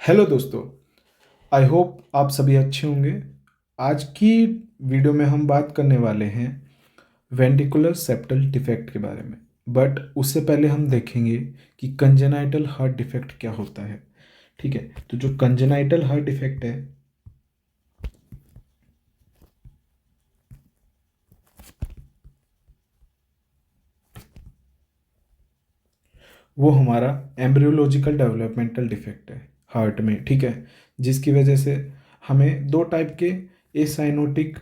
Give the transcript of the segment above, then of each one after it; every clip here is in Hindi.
हेलो दोस्तों। आई होप आप सभी अच्छे होंगे। आज की वीडियो में हम बात करने वाले हैं वेंट्रिकुलर सेप्टल डिफेक्ट के बारे में। बट उससे पहले हम देखेंगे कि कंजेनाइटल हार्ट डिफेक्ट क्या होता है। ठीक है, तो जो कंजेनाइटल हार्ट डिफेक्ट है वो हमारा एम्ब्रियोलॉजिकल डेवलपमेंटल डिफेक्ट है हार्ट में। ठीक है, जिसकी वजह से हमें दो टाइप के एसाइनोटिक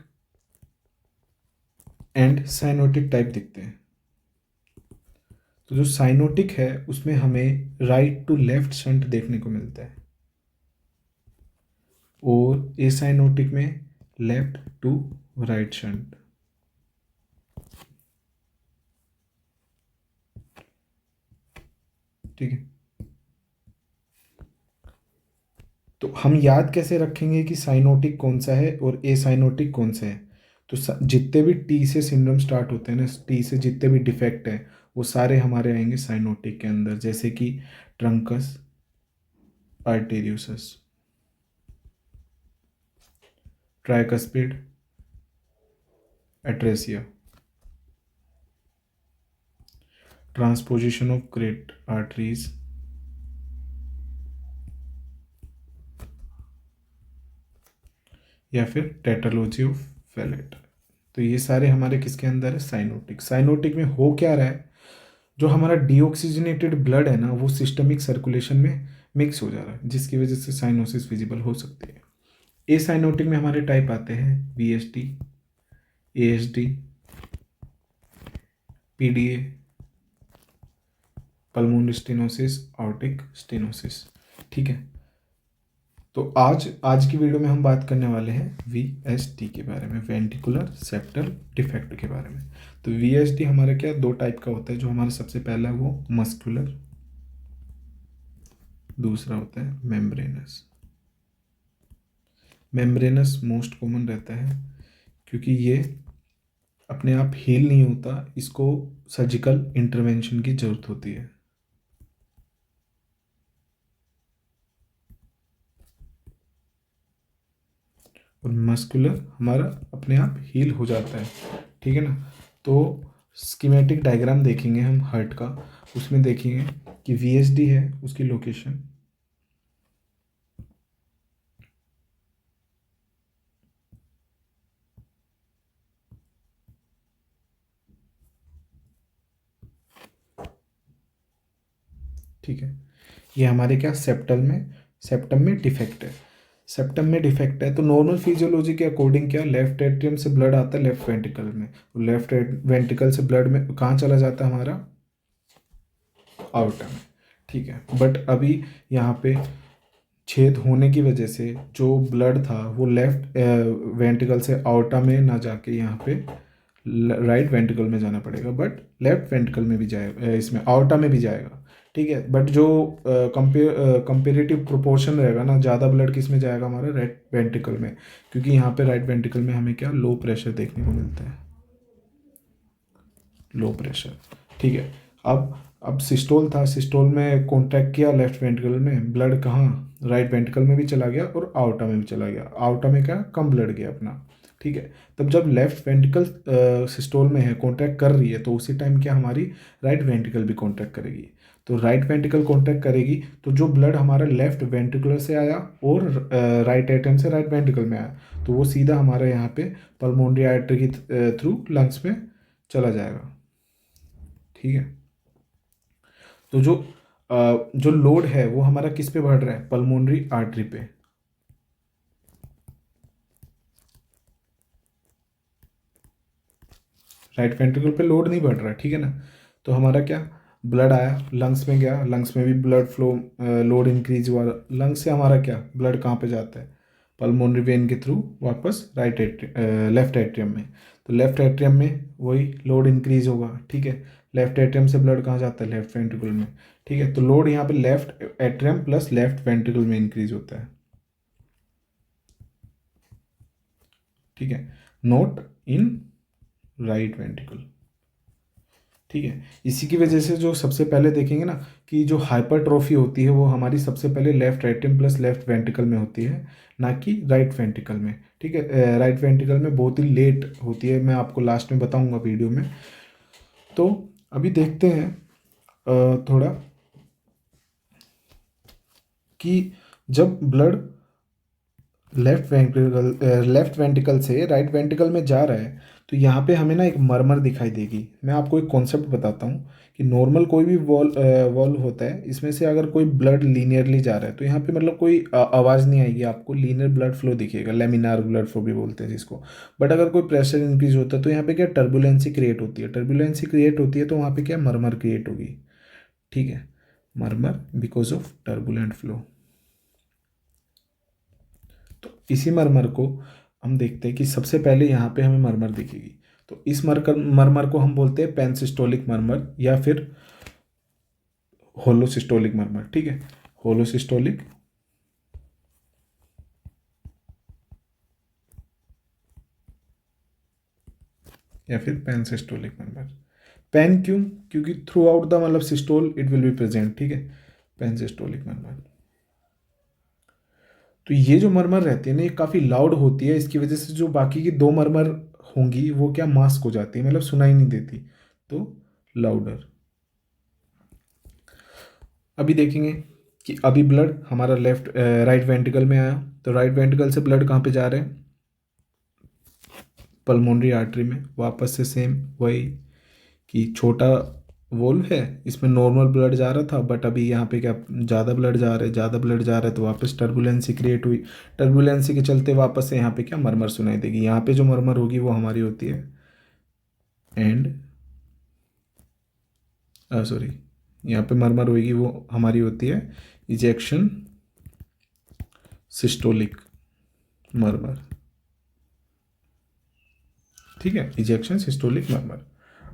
एंड साइनोटिक टाइप दिखते हैं। तो जो साइनोटिक है उसमें हमें राइट टू लेफ्ट शंट देखने को मिलता है और एसाइनोटिक में लेफ्ट टू राइट शंट। ठीक है, तो हम याद कैसे रखेंगे कि साइनोटिक कौन सा है और एसाइनोटिक कौन सा है। तो जितने भी टी से सिंड्रोम स्टार्ट होते हैं ना, टी से जितने भी डिफेक्ट है वो सारे हमारे आएंगे साइनोटिक के अंदर, जैसे कि trunks arteriosus, tricuspid atresia, transposition of great arteries, या फिर टेट्रोलॉजी ऑफ फैलेट। तो ये सारे हमारे किसके अंदर है? साइनोटिक। साइनोटिक में हो क्या रहा है, जो हमारा डीऑक्सीजनेटेड ब्लड है ना वो सिस्टमिक सर्कुलेशन में मिक्स हो जा रहा है, जिसकी वजह से साइनोसिस विजिबल हो सकती है। ए साइनोटिक में हमारे टाइप आते हैं VSD, ASD, PDA, pulmonary stenosis, Arctic stenosis. ठीक है, तो आज आज की वीडियो में हम बात करने वाले हैं वीएसडी के बारे में, वेंट्रिकुलर सेप्टल डिफेक्ट के बारे में। तो वीएसडी हमारा क्या दो टाइप का होता है। जो हमारा सबसे पहला है वो मस्कुलर, दूसरा होता है मेम्ब्रेनस। मेम्ब्रेनस मोस्ट कॉमन रहता है क्योंकि ये अपने आप हील नहीं होता, इसको सर्जिकल इंटरवेंशन की ज़रूरत होती है। और मस्कुलर हमारा अपने आप हील हो जाता है। ठीक है ना। तो स्कीमेटिक डायग्राम देखेंगे हम हार्ट का, उसमें देखेंगे कि वीएसडी है उसकी लोकेशन, ठीक है। ये हमारे क्या सेप्टम में डिफेक्ट है। सेप्टम में डिफेक्ट है तो नॉर्मल फिजियोलॉजी के अकॉर्डिंग क्या लेफ्ट एट्रियम से ब्लड आता है लेफ्ट वेंट्रिकल में, लेफ्ट वेंट्रिकल से ब्लड में कहाँ चला जाता है हमारा? आउटर में। ठीक है, बट अभी यहाँ पे छेद होने की वजह से जो ब्लड था वो लेफ्ट वेंट्रिकल से आउटा में ना जाके यहाँ पे राइट वेंट्रिकल में जाना पड़ेगा, बट लेफ्ट वेंट्रिकल में भी जाएगा, इसमें आउटा में भी जाएगा। ठीक है, बट जो कंपेरेटिव प्रोपोर्शन रहेगा ना, ज़्यादा ब्लड किस में जाएगा? हमारा राइट वेंट्रिकल में, क्योंकि यहाँ पे राइट वेंट्रिकल में हमें क्या लो प्रेशर देखने को मिलता है, लो प्रेशर। ठीक है, अब सिस्टोल था, सिस्टोल में कॉन्ट्रैक्ट किया लेफ्ट वेंट्रिकल में, ब्लड कहाँ? राइट वेंट्रिकल में भी चला गया और आउटा में भी चला गया। आउटा में क्या कम ब्लड गया अपना। ठीक है, तब जब लेफ्ट वेंट्रिकल सिस्टोल में है, कॉन्ट्रैक्ट कर रही है, तो उसी टाइम क्या हमारी राइट वेंट्रिकल भी कॉन्ट्रैक्ट करेगी। तो राइट वेंट्रिकल कॉन्ट्रैक्ट करेगी तो जो ब्लड हमारा लेफ्ट वेंट्रिकुलर से आया और राइट एट्रियम से राइट वेंट्रिकल में आया, तो वो सीधा हमारे यहाँ पे पल्मोनरी आर्टरी के थ्रू लंग्स में चला जाएगा। ठीक है, तो जो लोड है वो हमारा किस पे बढ़ रहा है? पल्मोनरी आर्टरी पे। राइट वेंट्रिकल पे लोड नहीं बढ़ रहा, ठीक है ना। तो हमारा क्या ब्लड आया लंग्स में गया, लंग्स में भी ब्लड फ्लो, लोड इंक्रीज हुआ, लंग्स से हमारा क्या ब्लड कहाँ पे जाता है? पल्मोनरी वेन के थ्रू वापस लेफ्ट एट्रियम में। तो लेफ्ट एट्रियम में वही लोड इंक्रीज होगा। ठीक है, लेफ्ट एट्रियम से ब्लड कहाँ जाता है? लेफ्ट वेंट्रिकल में। ठीक है, तो लोड यहाँ पे left atrium plus left ventricle में इंक्रीज होता है। ठीक है, नोट इन राइट वेंट्रिकल। ठीक है। इसी की वजह से जो सबसे पहले देखेंगे ना कि जो हाइपरट्रोफी होती है वो हमारी सबसे पहले left atrium plus left ventricle में होती है, ना कि राइट वेंट्रिकल में। ठीक है, राइट वेंट्रिकल में बहुत ही लेट होती है, मैं आपको लास्ट में बताऊंगा वीडियो में। तो अभी देखते हैं थोड़ा कि जब ब्लड लेफ्ट वेंट्रिकल से राइट वेंट्रिकल में जा रहा है तो यहाँ पे हमें ना एक मरमर दिखाई देगी। मैं आपको एक कॉन्सेप्ट बताता हूँ कि नॉर्मल कोई भी वॉल्व होता है, इसमें से अगर कोई ब्लड लीनियरली जा रहा है तो यहाँ पे मतलब कोई आवाज़ नहीं आएगी, आपको लीनियर ब्लड फ्लो दिखेगा, लेमिनार ब्लड फ्लो भी बोलते हैं जिसको। बट अगर कोई प्रेशर इंक्रीज होता है तो यहाँ पे क्या टर्बुलेंसी क्रिएट होती है, टर्बुलेंसी क्रिएट होती है तो वहाँ पे क्या मरमर क्रिएट होगी। ठीक है, मरमर बिकॉज ऑफ टर्बुलेंट फ्लो। तो इसी मरमर को हम देखते हैं कि सबसे पहले यहाँ पे हमें मरमर दिखेगी। तो इस मरमर को हम बोलते हैं पेनसिस्टोलिक मरमर या फिर होलोसिस्टोलिक मरमर। ठीक है, होलोसिस्टोलिक या फिर पेनसिस्टोलिक मरमर। पेन क्यों? क्योंकि थ्रू आउट द मतलब systole it will be present. ठीक है, पेनसिस्टोलिक मरमर। तो ये जो मरमर रहती है ना ये काफ़ी लाउड होती है, इसकी वजह से जो बाकी की दो मरमर होंगी वो क्या मास्क हो जाती है, मतलब सुनाई नहीं देती, तो लाउडर। अभी देखेंगे कि अभी ब्लड हमारा राइट वेंट्रिकल में आया, तो राइट वेंट्रिकल से ब्लड कहाँ पे जा रहे हैं? पल्मोनरी आर्टरी में। वापस से सेम वही कि छोटा वोल्व है, इसमें नॉर्मल ब्लड जा रहा था, बट अभी यहाँ पे क्या ज़्यादा ब्लड जा रहा है, ज़्यादा ब्लड जा रहा है तो वापस टर्बुलेंसी क्रिएट हुई। टर्बुलेंसी के चलते वापस से यहाँ पे क्या मरमर सुनाई देगी। यहाँ पे जो मरमर होगी वो हमारी होती है एंड सॉरी, यहाँ पे मरमर होगी वो हमारी होती है इजेक्शन सिस्टोलिक मरमर। ठीक है, इजेक्शन सिस्टोलिक मरमर।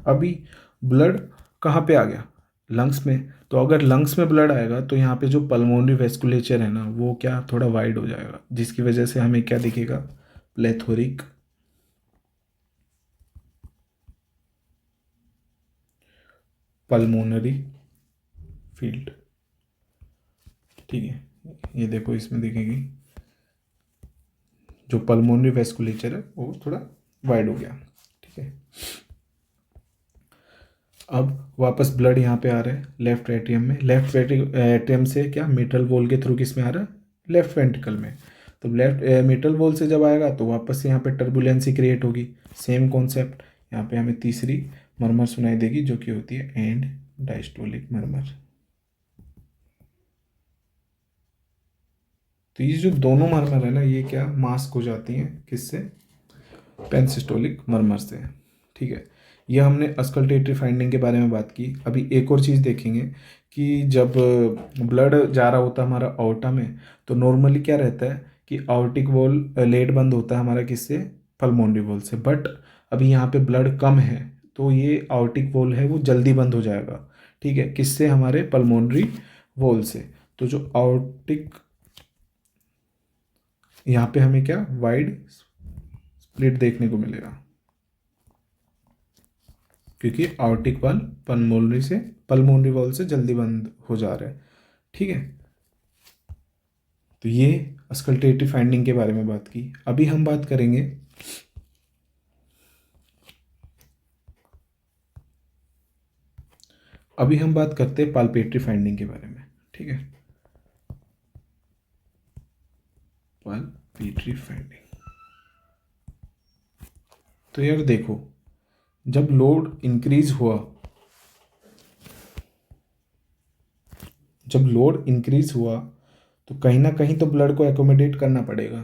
अभी ब्लड कहाँ पे आ गया? लंग्स में। तो अगर लंग्स में ब्लड आएगा तो यहाँ पे जो पल्मोनरी वेस्कुलेचर है ना वो क्या थोड़ा वाइड हो जाएगा, जिसकी वजह से हमें क्या दिखेगा? प्लेथोरिक पल्मोनरी फील्ड। ठीक है, ये देखो इसमें दिखेगी जो पल्मोनरी वेस्कुलेचर है वो थोड़ा वाइड हो गया। ठीक है, अब वापस ब्लड यहाँ पे आ रहा है लेफ्ट एट्रियम में। लेफ्ट एट्रियम से क्या मिट्रल वॉल के थ्रू किस में आ रहा है? लेफ्ट वेंट्रिकल में। तो लेफ्ट मिट्रल वॉल से जब आएगा तो वापस से यहाँ पे टर्बुलेंसी क्रिएट होगी। सेम कॉन्सेप्ट, यहाँ पे हमें तीसरी मरमर सुनाई देगी जो कि होती है एंड डायस्टोलिक मरमर। तो ये जो दोनों मरमर है ना ये क्या मास्क हो जाती हैं किससे? पेनसिस्टोलिक मरमर से। ठीक है, यह हमने अस्कल्टेटरी फाइंडिंग के बारे में बात की। अभी एक और चीज़ देखेंगे कि जब ब्लड जा रहा होता है हमारा आउटा में तो नॉर्मली क्या रहता है कि आउटिक वॉल लेट बंद होता है हमारा किससे? पल्मोनरी वॉल से। बट अभी यहाँ पे ब्लड कम है तो ये आउटिक वॉल है वो जल्दी बंद हो जाएगा। ठीक है, किससे? हमारे पल्मोनरी वॉल से। तो जो आउटिक यहाँ पे हमें क्या वाइड स्प्लिट देखने को मिलेगा क्योंकि आर्टिक वॉल पल्मोनरी वॉल से जल्दी बंद हो जा रहा है। ठीक है, तो ये अस्कल्टेटिव फाइंडिंग के बारे में बात की। अभी हम बात करेंगे अभी हम बात करते हैं पाल्पेटरी फाइंडिंग के बारे में। ठीक है, पाल्पेटरी फाइंडिंग। तो यार देखो, जब लोड इंक्रीज हुआ तो कहीं ना कहीं तो ब्लड को एकोमोडेट करना पड़ेगा।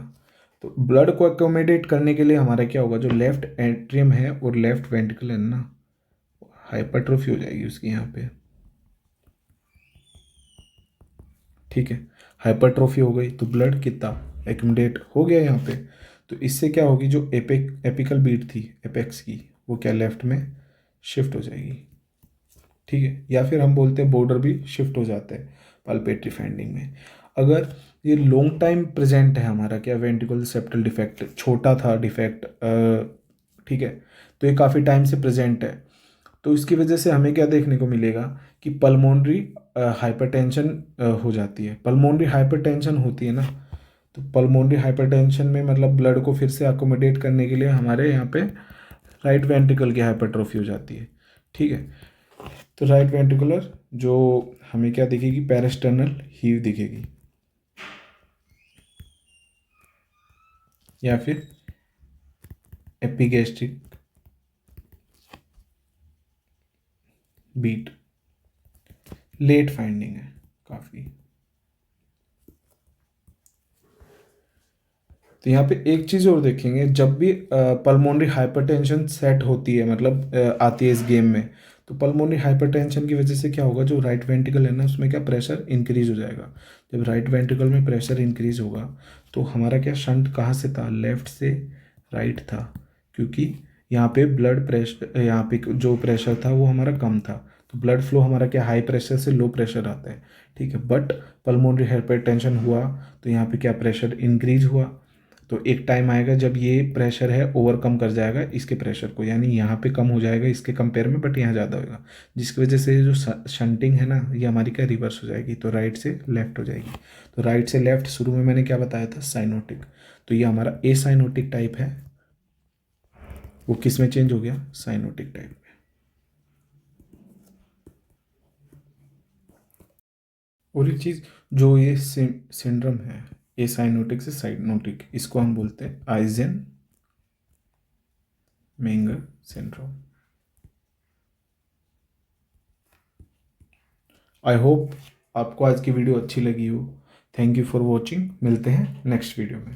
तो ब्लड को एकोमोडेट करने के लिए हमारा क्या होगा? जो लेफ्ट एट्रियम है और लेफ्ट वेंट्रिकल है ना, हाइपरट्रोफी हो जाएगी उसकी यहाँ पे। ठीक है, हाइपरट्रोफी हो गई तो ब्लड कितना एकोमोडेट हो गया यहाँ पे। तो इससे क्या होगी? जो एपिकल बीट थी एपेक्स की वो क्या लेफ्ट में शिफ्ट हो जाएगी। ठीक है, या फिर हम बोलते हैं बॉर्डर भी शिफ्ट हो जाता है पाल्पेटरी फाइंडिंग में। अगर ये लॉन्ग टाइम प्रेजेंट है हमारा क्या वेंट्रिकुलर सेप्टल डिफेक्ट, छोटा था डिफेक्ट, ठीक है, तो ये काफ़ी टाइम से प्रेजेंट है तो इसकी वजह से हमें क्या देखने को मिलेगा कि पल्मोनरी हाइपरटेंशन हो जाती है। पल्मोनरी हाइपरटेंशन होती है ना, तो पल्मोनरी हाइपरटेंशन में मतलब ब्लड को फिर से अकोमोडेट करने के लिए हमारे यहाँ पे राइट वेंट्रिकल की हाइपरट्रोफी हो जाती है। ठीक है, तो राइट वेंट्रिकुलर जो हमें क्या दिखेगी, पेरिस्टर्नल हीव दिखेगी या फिर एपिगैस्ट्रिक बीट। लेट फाइंडिंग है काफ़ी। तो यहाँ पे एक चीज़ और देखेंगे, जब भी पल्मोनरी हाइपरटेंशन सेट होती है, मतलब आती है इस गेम में, तो पल्मोनरी हाइपरटेंशन की वजह से क्या होगा, जो राइट वेंट्रिकल है ना उसमें क्या प्रेशर इंक्रीज हो जाएगा। जब राइट वेंट्रिकल में प्रेशर इंक्रीज होगा तो हमारा क्या शंट कहाँ से था, लेफ्ट से राइट था, क्योंकि यहाँ पे ब्लड प्रेशर, यहाँ पे जो प्रेशर था वो हमारा कम था, तो ब्लड फ्लो हमारा क्या हाई प्रेशर से लो प्रेशर आता है। ठीक है, बट पल्मोनरी हाइपरटेंशन हुआ तो यहाँ पे क्या प्रेशर इंक्रीज हुआ, तो एक टाइम आएगा जब ये प्रेशर है ओवरकम कर जाएगा इसके प्रेशर को, यानी यहाँ पे कम हो जाएगा इसके कंपेयर में, बट यहाँ ज़्यादा होगा, जिसकी वजह से जो शंटिंग है ना ये हमारी क्या रिवर्स हो जाएगी, तो राइट से लेफ्ट हो जाएगी। तो राइट से लेफ्ट शुरू में मैंने क्या बताया था, साइनोटिक, तो ये हमारा ए साइनोटिक टाइप है, वो किस में चेंज हो गया, साइनोटिक टाइप में। और एक चीज़, जो ये सिंड्रोम है ए साइनोटिक से साइनोटिक, इसको हम बोलते हैं आइजन मेंगर सिंड्रोम। आई होप आपको आज की वीडियो अच्छी लगी हो। थैंक यू फॉर वॉचिंग, मिलते हैं नेक्स्ट वीडियो में।